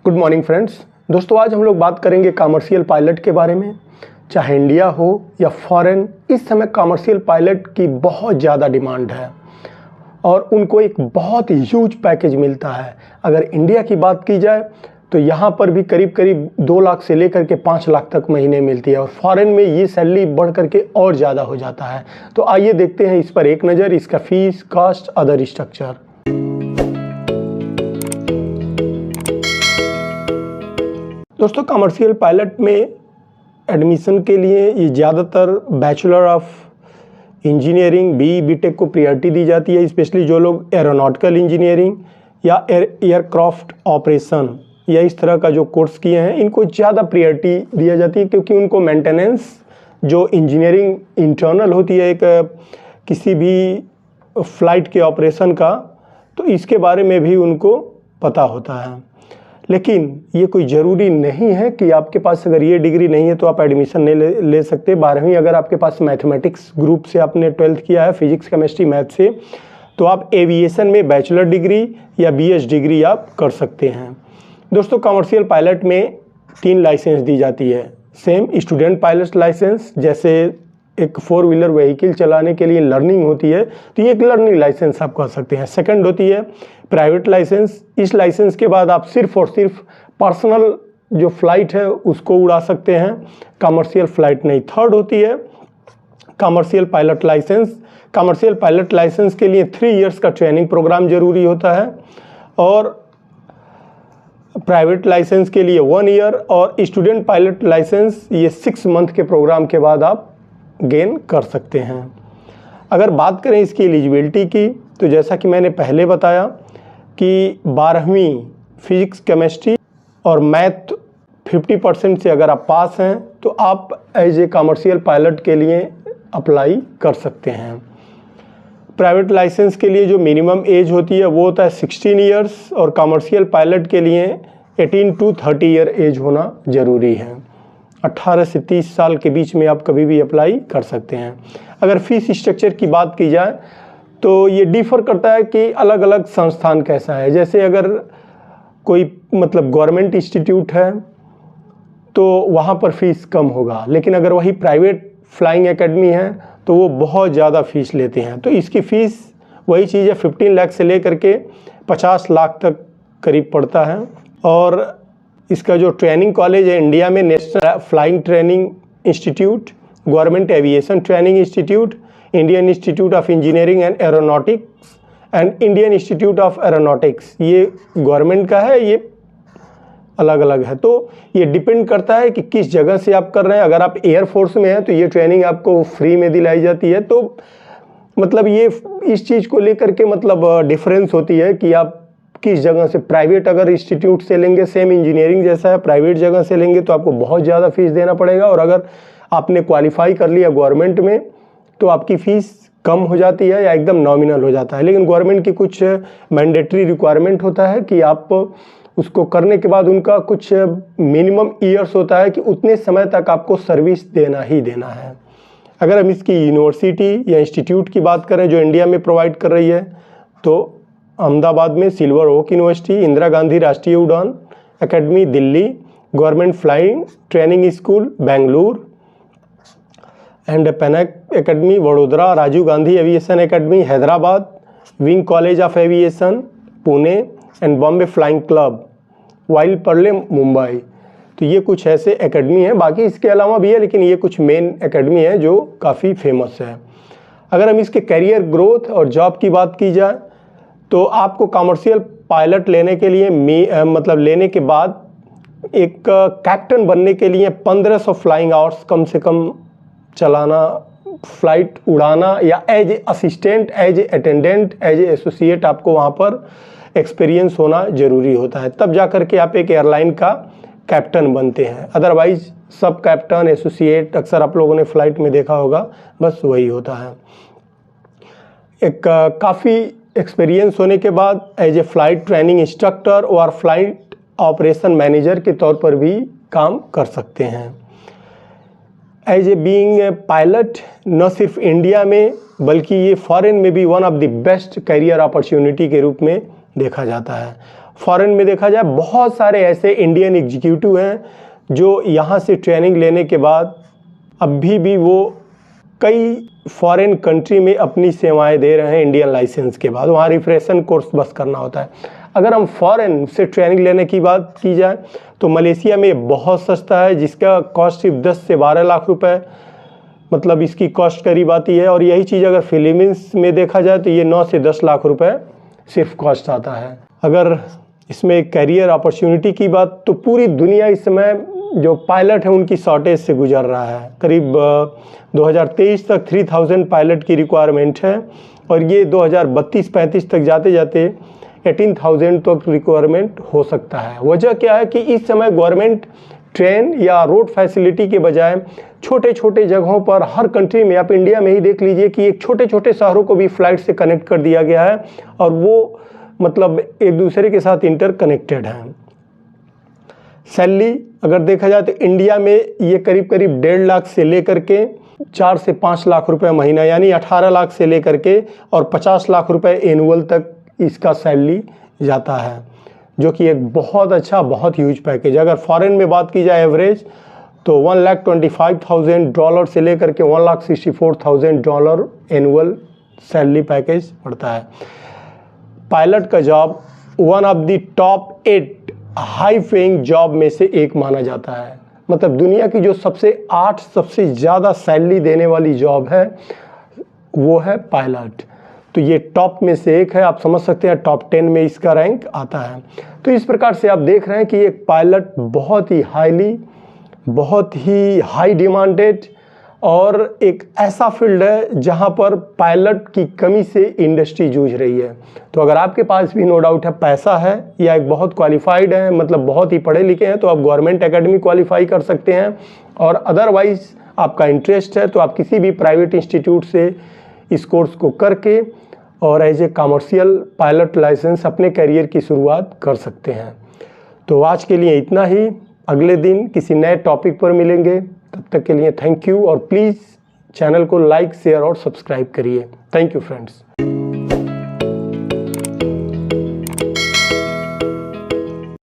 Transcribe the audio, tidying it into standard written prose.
Good morning friends. दोस्तों आज हम लोग बात करेंगे कमर्शियल पायलट के बारे में। चाहे इंडिया हो या फॉरेन, इस समय कमर्शियल पायलट की बहुत ज़्यादा डिमांड है और उनको एक बहुत ह्यूज पैकेज मिलता है। अगर इंडिया की बात की जाए तो यहाँ पर भी करीब करीब 2 लाख से लेकर के 5 लाख तक महीने मिलती है और फॉरेन में ये सैलरी बढ़ करके और ज़्यादा हो जाता है। तो आइए देखते हैं इस पर एक नज़र, इसका फीस, कास्ट, अदर स्ट्रक्चर। दोस्तों कमर्शियल पायलट में एडमिशन के लिए ये ज़्यादातर बैचलर ऑफ इंजीनियरिंग बीटेक को प्रायोरिटी दी जाती है। स्पेशली जो लोग एरोनॉटिकल इंजीनियरिंग या एयरक्राफ्ट ऑपरेशन या इस तरह का जो कोर्स किए हैं, इनको ज़्यादा प्रायोरिटी दिया जाती है, क्योंकि उनको मेंटेनेंस जो इंजीनियरिंग इंटरनल होती है एक किसी भी फ्लाइट के ऑपरेशन का, तो इसके बारे में भी उनको पता होता है। लेकिन ये कोई ज़रूरी नहीं है कि आपके पास अगर ये डिग्री नहीं है तो आप एडमिशन नहीं ले सकते। 12वीं अगर आपके पास मैथमेटिक्स ग्रुप से आपने 12th किया है, फिजिक्स केमिस्ट्री मैथ से, तो आप एविएशन में बैचलर डिग्री या बीएस डिग्री आप कर सकते हैं। दोस्तों कमर्शियल पायलट में 3 लाइसेंस दी जाती है। सेम स्टूडेंट पायलट लाइसेंस, जैसे एक 4 व्हीलर व्हीकल चलाने के लिए लर्निंग होती है तो ये एक लर्निंग लाइसेंस आप कर सकते हैं। सेकंड होती है प्राइवेट लाइसेंस। इस लाइसेंस के बाद आप सिर्फ और सिर्फ पर्सनल जो फ्लाइट है उसको उड़ा सकते हैं, कमर्शियल फ्लाइट नहीं। थर्ड होती है commercial pilot licence. Commercial pilot licence के लिए 3 इयर्स का ट्रेनिंग प्रोग्राम जरूरी होता है और प्राइवेट लाइसेंस के लिए 1 ईयर और स्टूडेंट पायलट लाइसेंस ये 6 मंथ के प्रोग्राम के बाद आप गेन कर सकते हैं। अगर बात करें इसकी एलिजिबिलिटी की, तो जैसा कि मैंने पहले बताया कि 12वीं फिजिक्स केमिस्ट्री और मैथ 50% से अगर आप पास हैं तो आप एज ए कमर्शियल पायलट के लिए अप्लाई कर सकते हैं। प्राइवेट लाइसेंस के लिए जो मिनिमम एज होती है वो होता है 16 इयर्स और कमर्शियल पायलट के लिए 18 to 30 ईयर एज होना ज़रूरी है। 18 से 30 साल के बीच में आप कभी भी अप्लाई कर सकते हैं। अगर फीस स्ट्रक्चर की बात की जाए तो ये डिफ़र करता है कि अलग अलग संस्थान कैसा है। जैसे अगर कोई गवर्नमेंट इंस्टीट्यूट है तो वहाँ पर फीस कम होगा, लेकिन अगर वही प्राइवेट फ्लाइंग एकेडमी है तो वो बहुत ज़्यादा फीस लेते हैं। तो इसकी फ़ीस वही चीज़ है, 15 लाख से लेकर के 50 लाख तक करीब पड़ता है। और इसका जो ट्रेनिंग कॉलेज है इंडिया में, national flying training institute, government aviation training institute, Indian institute of engineering and aeronautics and Indian institute of aeronautics, ये गवर्नमेंट का है, ये अलग अलग है। तो ये डिपेंड करता है कि किस जगह से आप कर रहे हैं। अगर आप एयरफोर्स में हैं तो ये ट्रेनिंग आपको फ्री में दिलाई जाती है। तो ये इस चीज़ को लेकर के डिफरेंस होती है कि आप किस जगह से, प्राइवेट अगर इंस्टीट्यूट से लेंगे, सेम इंजीनियरिंग जैसा है, प्राइवेट जगह से लेंगे तो आपको बहुत ज़्यादा फीस देना पड़ेगा। और अगर आपने क्वालिफाई कर लिया गवर्नमेंट में तो आपकी फ़ीस कम हो जाती है या एकदम नॉमिनल हो जाता है। लेकिन गवर्नमेंट की कुछ मैंडेटरी रिक्वायरमेंट होता है कि आप उसको करने के बाद उनका कुछ मिनिमम ईयर्स होता है कि उतने समय तक आपको सर्विस देना ही देना है। अगर हम इसकी यूनिवर्सिटी या इंस्टीट्यूट की बात करें जो इंडिया में प्रोवाइड कर रही है, तो अहमदाबाद में silver oak university, Indira Gandhi Rashtriya Uran academy Delhi, government flying training school Bengaluru and पैनक academy Vadodara, Rajiv Gandhi aviation academy Hyderabad, wing college of aviation Pune and Bombay flying club, Vile Parle Mumbai. तो ये कुछ ऐसे एकेडमी हैं, बाकी इसके अलावा भी है, लेकिन ये कुछ मेन एकेडमी है जो काफ़ी फेमस है। अगर हम इसके करियर ग्रोथ और जॉब की बात की जाए तो आपको कमर्शियल पायलट लेने के लिए लेने के बाद एक कैप्टन बनने के लिए 1500 फ्लाइंग आवर्स कम से कम चलाना, फ्लाइट उड़ाना, या as a assistant, as a attendant, as a associate आपको वहाँ पर एक्सपीरियंस होना ज़रूरी होता है। तब जा कर के आप एक एयरलाइन का कैप्टन बनते हैं। अदरवाइज सब कैप्टन, एसोसिएट अक्सर आप लोगों ने फ़्लाइट में देखा होगा, बस वही होता है। एक काफ़ी एक्सपीरियंस होने के बाद as a flight training instructor और फ्लाइट ऑपरेशन मैनेजर के तौर पर भी काम कर सकते हैं। As a being a pilot न सिर्फ इंडिया में बल्कि ये फॉरेन में भी one of the best career opportunity के रूप में देखा जाता है। फॉरेन में देखा जाए बहुत सारे ऐसे इंडियन एग्जीक्यूटिव हैं जो यहाँ से ट्रेनिंग लेने के बाद अभी भी वो कई फॉरेन कंट्री में अपनी सेवाएं दे रहे हैं इंडियन लाइसेंस के बाद। वहाँ रिफ्रेशन कोर्स बस करना होता है। अगर हम फॉरेन से ट्रेनिंग लेने की बात की जाए तो मलेशिया में बहुत सस्ता है, जिसका कॉस्ट सिर्फ 10 से 12 लाख रुपए, मतलब इसकी कॉस्ट करीब आती है। और यही चीज़ अगर फिलीपींस में देखा जाए तो ये 9 से 10 लाख रुपए सिर्फ कॉस्ट आता है। अगर इसमें कैरियर अपॉर्चुनिटी की बात, तो पूरी दुनिया इस समय जो पायलट है उनकी शॉर्टेज से गुजर रहा है। करीब 2023 तक 3000 पायलट की रिक्वायरमेंट है और ये 2032-35 तक जाते जाते 18,000 तक रिक्वायरमेंट हो सकता है। वजह क्या है कि इस समय गवर्नमेंट ट्रेन या रोड फैसिलिटी के बजाय छोटे छोटे जगहों पर हर कंट्री में, आप इंडिया में ही देख लीजिए कि एक छोटे छोटे शहरों को भी फ्लाइट से कनेक्ट कर दिया गया है और वो मतलब एक दूसरे के साथ इंटर कनेक्टेड हैं। सैलरी अगर देखा जाए तो इंडिया में ये करीब करीब 1.5 लाख से लेकर के 4 से 5 लाख रुपए महीना, यानी 18 लाख से लेकर के और 50 लाख रुपए एनुअल तक इसका सैलरी जाता है, जो कि एक बहुत अच्छा, बहुत ह्यूज पैकेज। अगर फॉरेन में बात की जाए एवरेज तो $1,25,000 से लेकर के $1,64,000 एनुअल सैलरी पैकेज पड़ता है। पायलट का job one of the top 8 high paying job में से एक माना जाता है। मतलब दुनिया की जो सबसे ज़्यादा सैलरी देने वाली जॉब है वो है पायलट। तो ये टॉप में से एक है, आप समझ सकते हैं टॉप 10 में इसका रैंक आता है। तो इस प्रकार से आप देख रहे हैं कि एक पायलट बहुत ही हाई डिमांडेड और एक ऐसा फील्ड है जहां पर पायलट की कमी से इंडस्ट्री जूझ रही है। तो अगर आपके पास भी नो डाउट है पैसा है या एक बहुत क्वालिफाइड है, मतलब बहुत ही पढ़े लिखे हैं, तो आप गवर्नमेंट एकेडमी क्वालिफाई कर सकते हैं। और अदरवाइज आपका इंटरेस्ट है तो आप किसी भी प्राइवेट इंस्टीट्यूट से इस कोर्स को करके और as a commercial pilot licence अपने करियर की शुरुआत कर सकते हैं। तो आज के लिए इतना ही, अगले दिन किसी नए टॉपिक पर मिलेंगे। तब तक के लिए थैंक यू और प्लीज़ चैनल को लाइक, शेयर और सब्सक्राइब करिए। Thank you friends.